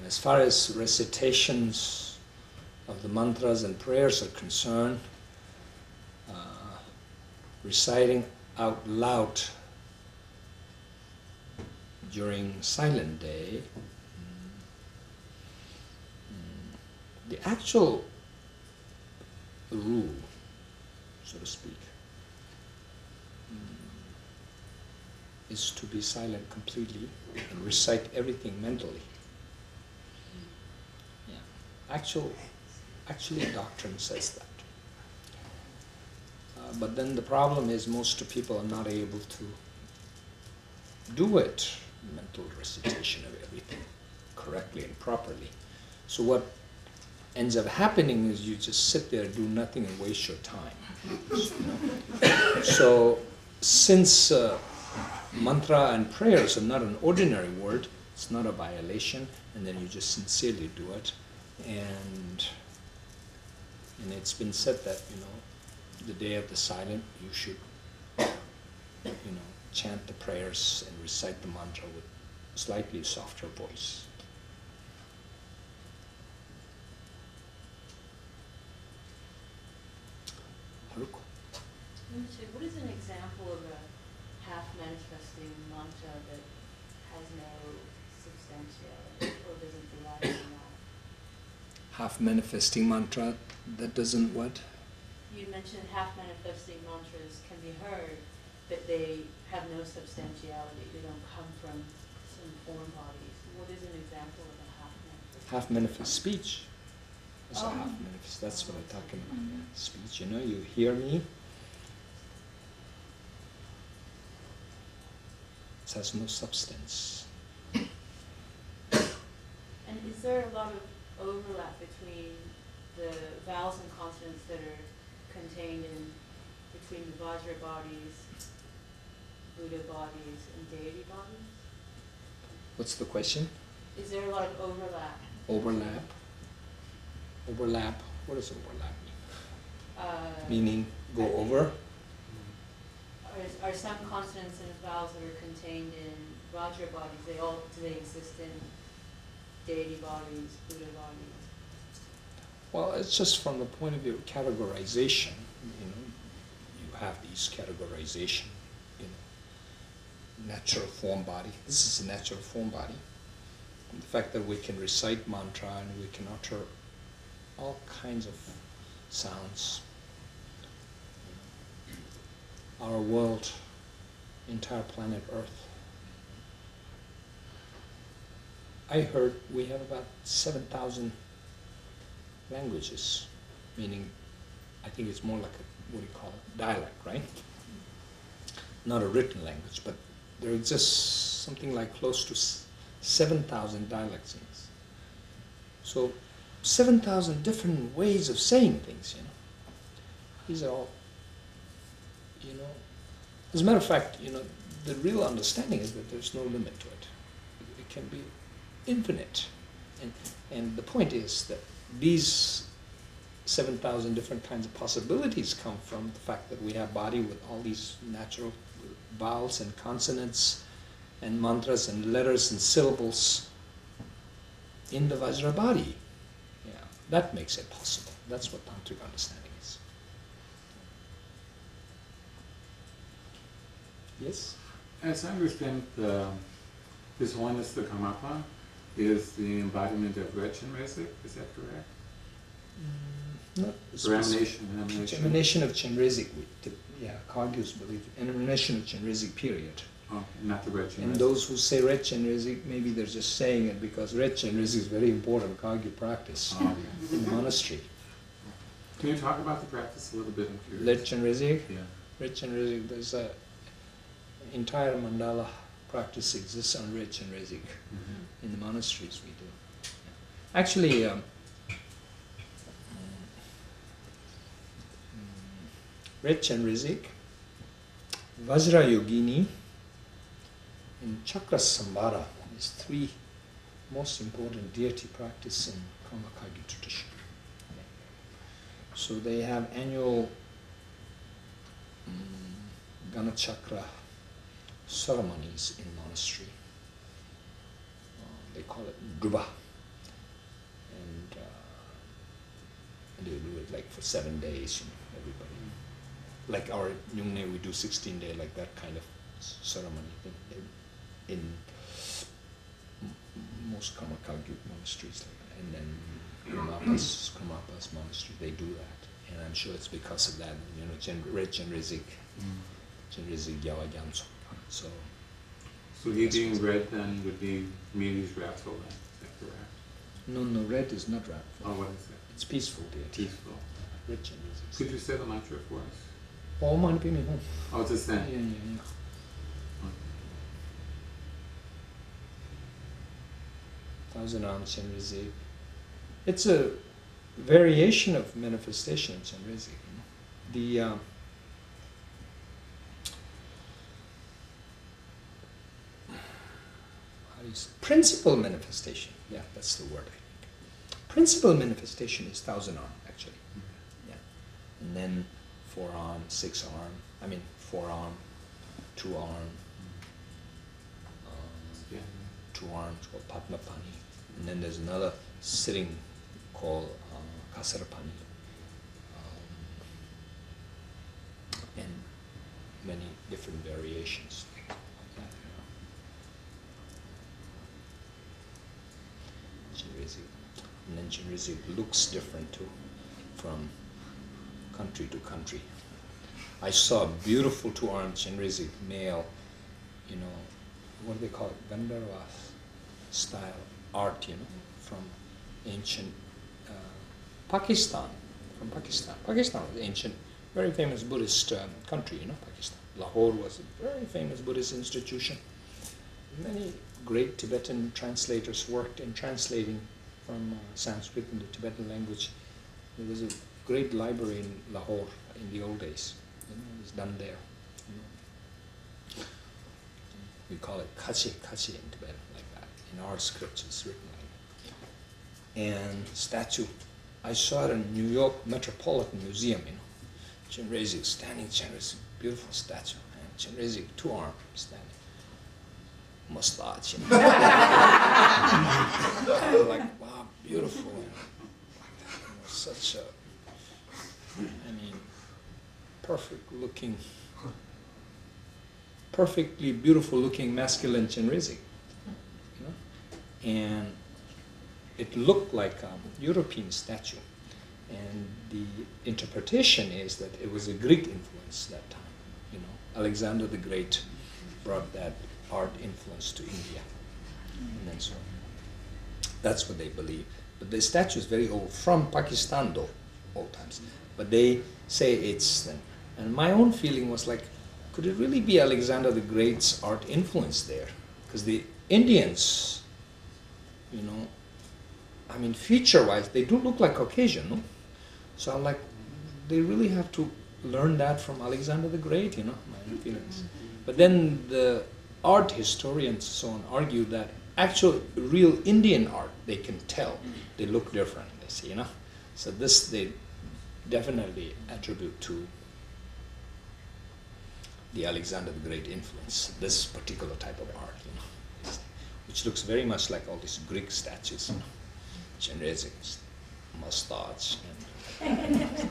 as far as recitations of the mantras and prayers are concerned, reciting out loud during silent day, the actual rule, so to speak, is to be silent completely and recite everything mentally. Yeah. Actually doctrine says that. But then the problem is most people are not able to do it, mental recitation of everything, correctly and properly. So what ends up happening is you just sit there, do nothing, and waste your time. So since mantra and prayers are not an ordinary word, it's not a violation, and then you just sincerely do it, and it's been said that, the day of the silent, you should, chant the prayers and recite the mantra with slightly softer voice. Haruko. What is an example of a half-manifesting mantra that has no substantiality or doesn't rely on that? Half-manifesting mantra that doesn't what? You mentioned half-manifesting mantras can be heard, but they have no substantiality. They don't come from some form bodies. What is an example of a half-manifest? Half-manifest speech. That's a half-manifest. That's what I'm talking about. Yeah. Speech. You hear me. It has no substance. And is there a lot of overlap between the vowels and consonants that are contained between the Vajra bodies, Buddha bodies, and deity bodies? What's the question? Is there a lot of overlap? Overlap? Overlap? What does overlap mean? Meaning go over? Are some consonants and vowels that are contained in Vajra bodies, do they exist in deity bodies, Buddha bodies? Well, it's just from the point of view of categorization. You have these categorization. Natural form body. This is a natural form body. And the fact that we can recite mantra and we can utter all kinds of sounds. Our world, entire planet Earth. I heard we have about 7,000 languages, meaning I think it's more like what do you call it? Dialect, right? Not a written language, but there exists something like close to 7,000 dialects in this. So 7,000 different ways of saying things, These are all, as a matter of fact, the real understanding is that there's no limit to it. It can be infinite. And the point is that these 7,000 different kinds of possibilities come from the fact that we have body with all these natural vowels and consonants and mantras and letters and syllables in the Vajra body. Yeah, that makes it possible. That's what tantric understanding is. Yes? As I understand, this oneness, the Karmapa, is the embodiment of Rechin Resik, is that correct? Not or emanation. Emanation of Chenrezig, Kagyus believe emanation of Chenrezig period. Oh, not the Red Chenrezig. And those who say Red Chenrezig, maybe they're just saying it because Red Chenrezig is very important Kagyu practice in the monastery. Can you talk about the practice a little bit? Red Chenrezig? Yeah. Red Chenrezig, there's an entire mandala practice exists on Red Chenrezig in the monasteries we do. Yeah. Actually, Red Chenrezig, Vajra Yogini, and Chakra Sambhara is three most important deity practice in Karma Kagyu tradition. So they have annual Gana Chakra ceremonies in monastery. They call it Druba. for 7 days, everybody. Like our Nyungne, we do 16-day, like that kind of ceremony in most Karma Kalgyut monasteries, and then Karmapas monastery, they do that. And I'm sure it's because of that, Red Chenrizik, Chenrizik Yawa Gyamso. So eating red then would be means wrathful then, is that correct? No, red is not wrathful. Oh, what is it? It's peaceful, deity. Peaceful. Red Chenrizik. Could you say the mantra for us? Om Mani Padme Hum. Oh, it's the same. Yeah. 1,000 arms Chenrizik. It's a variation of manifestation of Chenrizik. The how do you say? Principal manifestation. Yeah, that's the word. I think. Principal manifestation is 1,000 arm actually. Yeah, and then 4 arm, 6 arm. I mean 4 arm, 2 arm. 2 arms called Padmapani, and then there's another sitting called Kasarapani, and many different variations like that. Chenrizik, and then Chenrizik looks different too, from country to country. I saw a beautiful 2-armed Chenrizik male, what do they call it? Gandharva style art, from ancient Pakistan. From Pakistan. Pakistan was ancient, very famous Buddhist country, Pakistan. Lahore was a very famous Buddhist institution. Many great Tibetan translators worked in translating from Sanskrit into Tibetan language. There was a great library in Lahore in the old days. It was done there. We call it kachi in Tibetan, like that. In our scripts, it's written like that. And statue, I saw it in New York Metropolitan Museum, Chenrizik, standing Chenrizik, beautiful statue. And Chenrizik, 2-armed, standing. Mustache, like, wow, beautiful. Such a, perfectly beautiful looking masculine Chenrizik, and it looked like a European statue, and the interpretation is that it was a Greek influence that time. Alexander the Great brought that art influence to India, and then so that's what they believe. But the statue is very old, from Pakistan though, old times. But they say it's then. And my own feeling was like, could it really be Alexander the Great's art influence there? Because the Indians, feature-wise, they do look like Caucasian, no? So I'm like, they really have to learn that from Alexander the Great, my own feelings. But then the art historians so on argue that actual real Indian art, they can tell, they look different, they say, So this they definitely attribute to the Alexander the Great influence, this particular type of art, which looks very much like all these Greek statues, Chenrizik, mustache, and